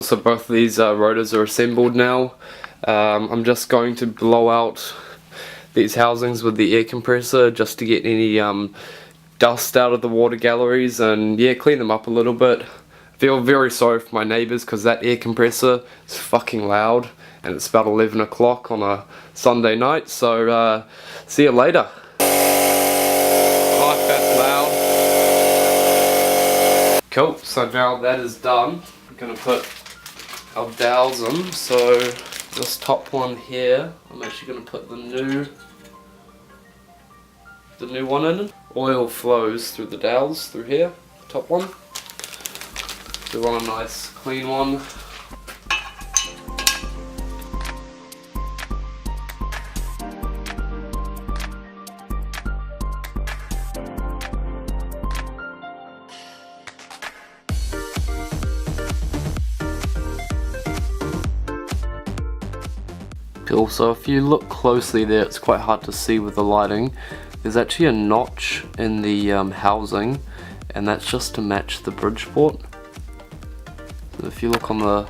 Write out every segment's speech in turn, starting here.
So both of these rotors are assembled now. I'm just going to blow out these housings with the air compressor just to get any dust out of the water galleries and yeah, clean them up a little bit. I feel very sorry for my neighbours because that air compressor is fucking loud and it's about 11 o'clock on a Sunday night, so see you later. Oh, that's loud. Cool, so now that is done, I'm going to put our dowels in. So this top one here, I'm actually going to put the new one in. Oil flows through the dowels through here, top one. We want a nice clean one. Cool, so if you look closely there, it's quite hard to see with the lighting. There's actually a notch in the housing, and that's just to match the bridgeport. So if you look on the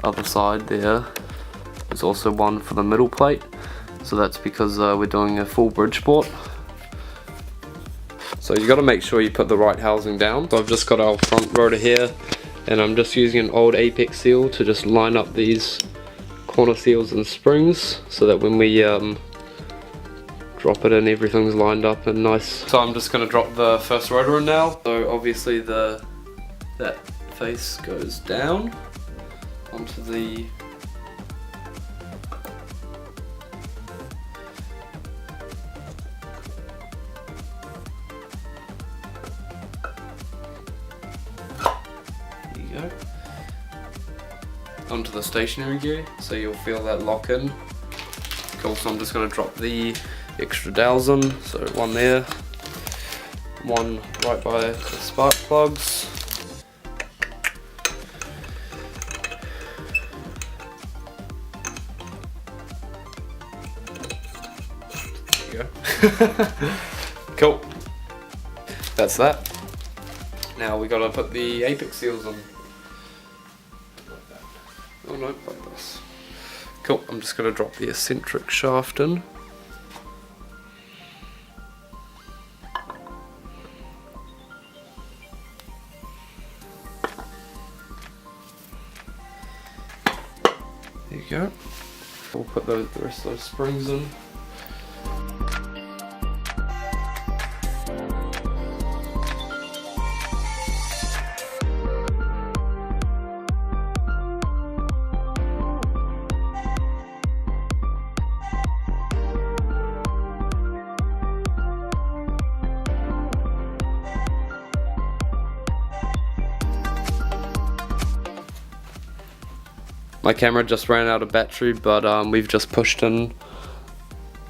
other side there, there's also one for the middle plate. So that's because we're doing a full bridgeport. So you got to make sure you put the right housing down. So I've just got our front rotor here, and I'm just using an old Apex seal to just line up these corner seals and springs so that when we drop it in, everything's lined up and nice. So I'm just going to drop the first rotor in now. So obviously that face goes down onto the onto the stationary gear, so you'll feel that lock in. Cool, so I'm just going to drop the extra dowels in, so one there, one right by the spark plugs. There you go. Cool, that's that. Now we got to put the Apex seals on. Oh no, like this. Cool, I'm just going to drop the eccentric shaft in. There you go. We'll put the rest of those springs in. My camera just ran out of battery, but we've just pushed in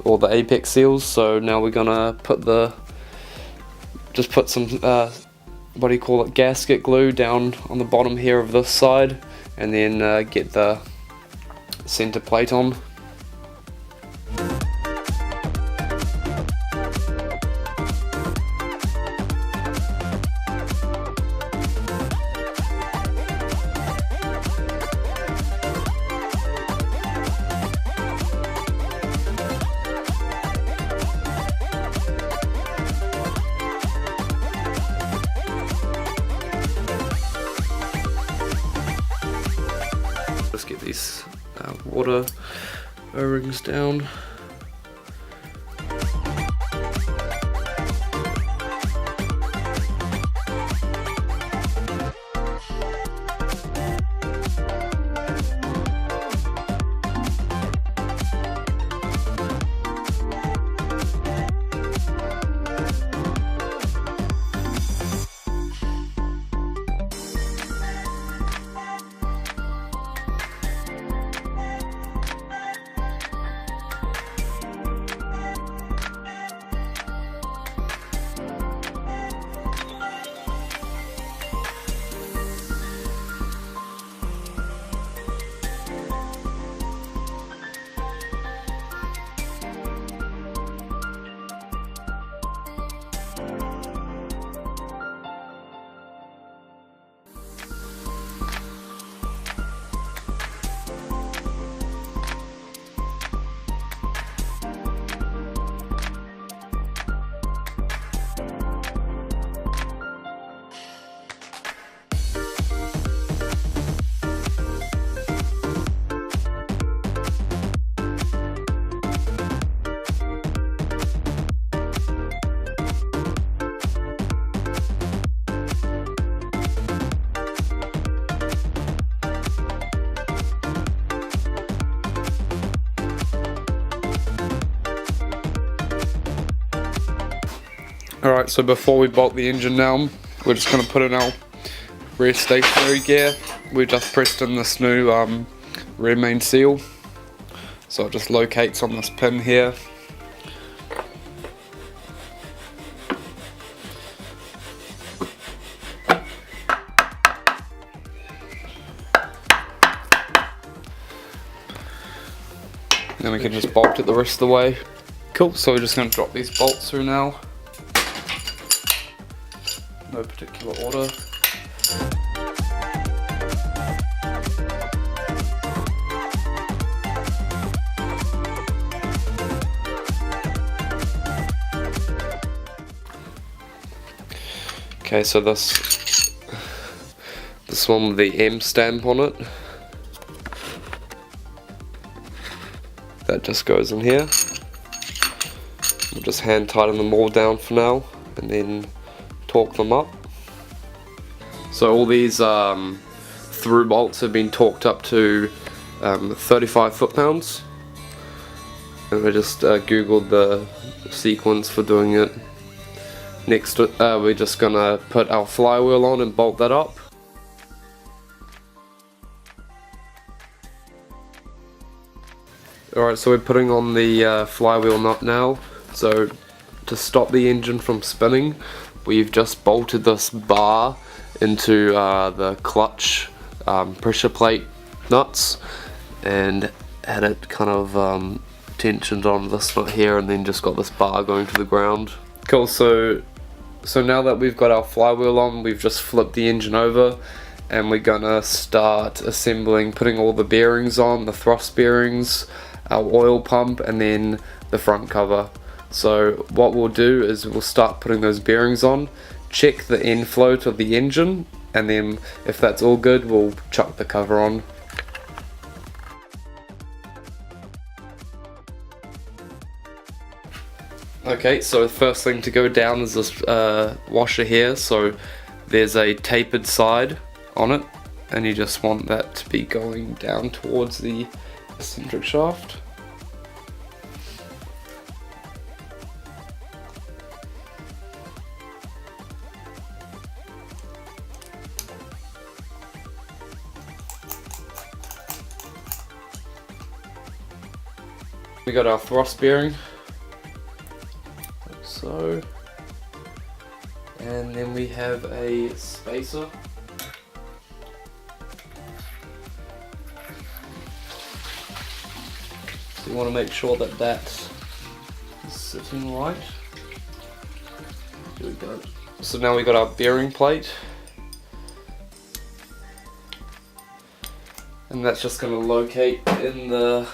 all the Apex seals, so now we're gonna put some what do you call it, gasket glue down on the bottom here of this side, and then get the center plate on. Just get these water O-rings down. Alright, so before we bolt the engine down, we're just going to put in our rear stationary gear. We just pressed in this new rear main seal, so it just locates on this pin here. Then we can just bolt it the rest of the way. Cool, so we're just going to drop these bolts through now. No particular order. Okay, so this one with the M stamp on it, that just goes in here. We'll just hand tighten them all down for now and then torque them up. So all these through bolts have been torqued up to 35 foot-pounds, and we just googled the sequence for doing it. Next we're just gonna put our flywheel on and bolt that up. Alright, so we're putting on the flywheel nut now. So to stop the engine from spinning, we've just bolted this bar into the clutch pressure plate nuts and had it kind of tensioned on this nut here, and then just got this bar going to the ground. Cool, so now that we've got our flywheel on, we've just flipped the engine over and we're gonna start assembling, putting all the bearings on, the thrust bearings, our oil pump, and then the front cover. So what we'll do is we'll start putting those bearings on, check the end float of the engine, and then if that's all good, we'll chuck the cover on. Okay, so the first thing to go down is this washer here. So there's a tapered side on it, and you just want that to be going down towards the eccentric shaft. We got our thrust bearing, like so, and then we have a spacer. So you want to make sure that that is sitting right. Here we go. So now we got our bearing plate, and that's just going to locate in the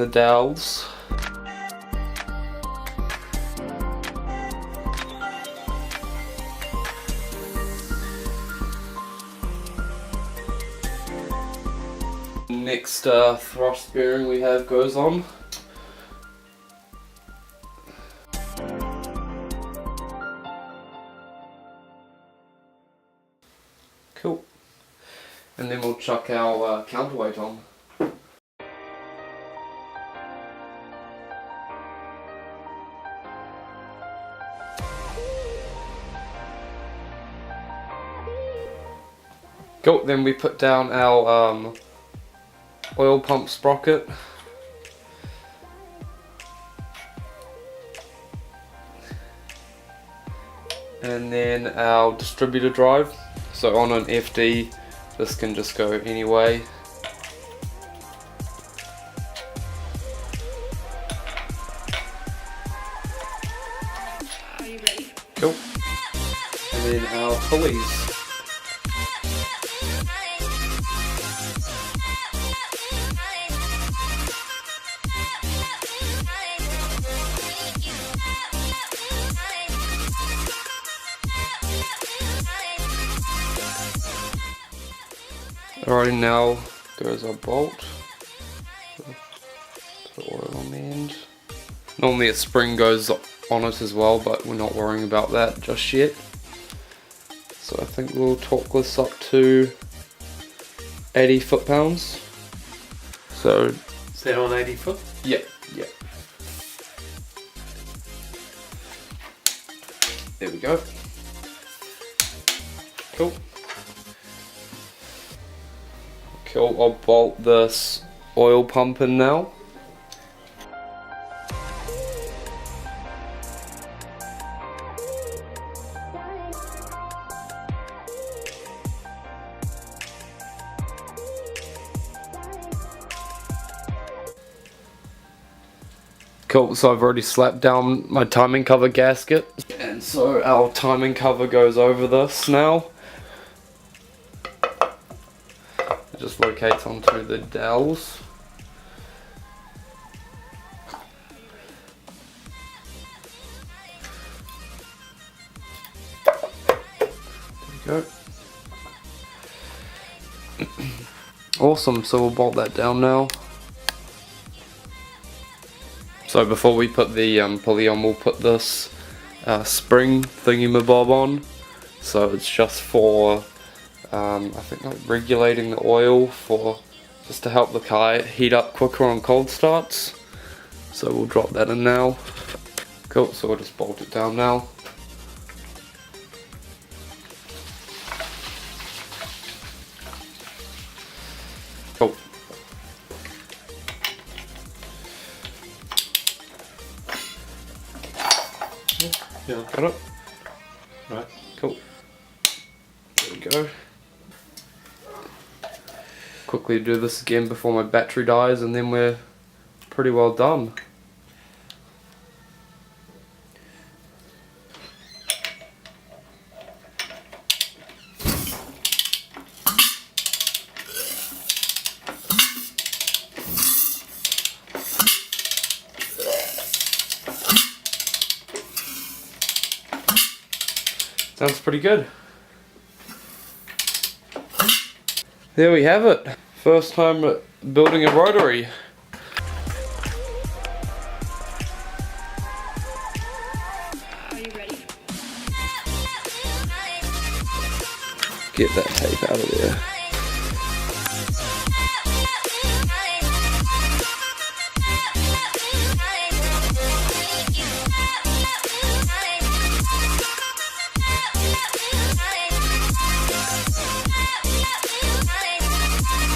dowels. Next thrust bearing we have goes on. Cool. And then we'll chuck our counterweight on. Cool, then we put down our oil pump sprocket. And then our distributor drive. So on an FD, this can just go any way. Are you ready? Cool. And then our pulleys. Alrighty, now goes our bolt. Put oil on the end. Normally a spring goes on it as well, but we're not worrying about that just yet. So I think we'll torque this up to 80 foot-pounds. So is that on 80 foot? yeah, yeah. There we go. Cool. Cool, I'll bolt this oil pump in now. Cool, so I've already slapped down my timing cover gasket, and so our timing cover goes over this now. It just locates onto the dowels. There we go. Awesome, so we'll bolt that down now. So before we put the pulley on, we'll put this spring thingy-mabob on. So it's just for, I think, like regulating the oil, for just to help the car heat up quicker on cold starts. So we'll drop that in now. Cool, so we'll just bolt it down now. Cool. Yeah, got it. Right, cool. There we go. Quickly do this again before my battery dies, and then we're pretty well done. Sounds pretty good. There we have it. First time building a rotary. Are you ready? Get that tape out of there.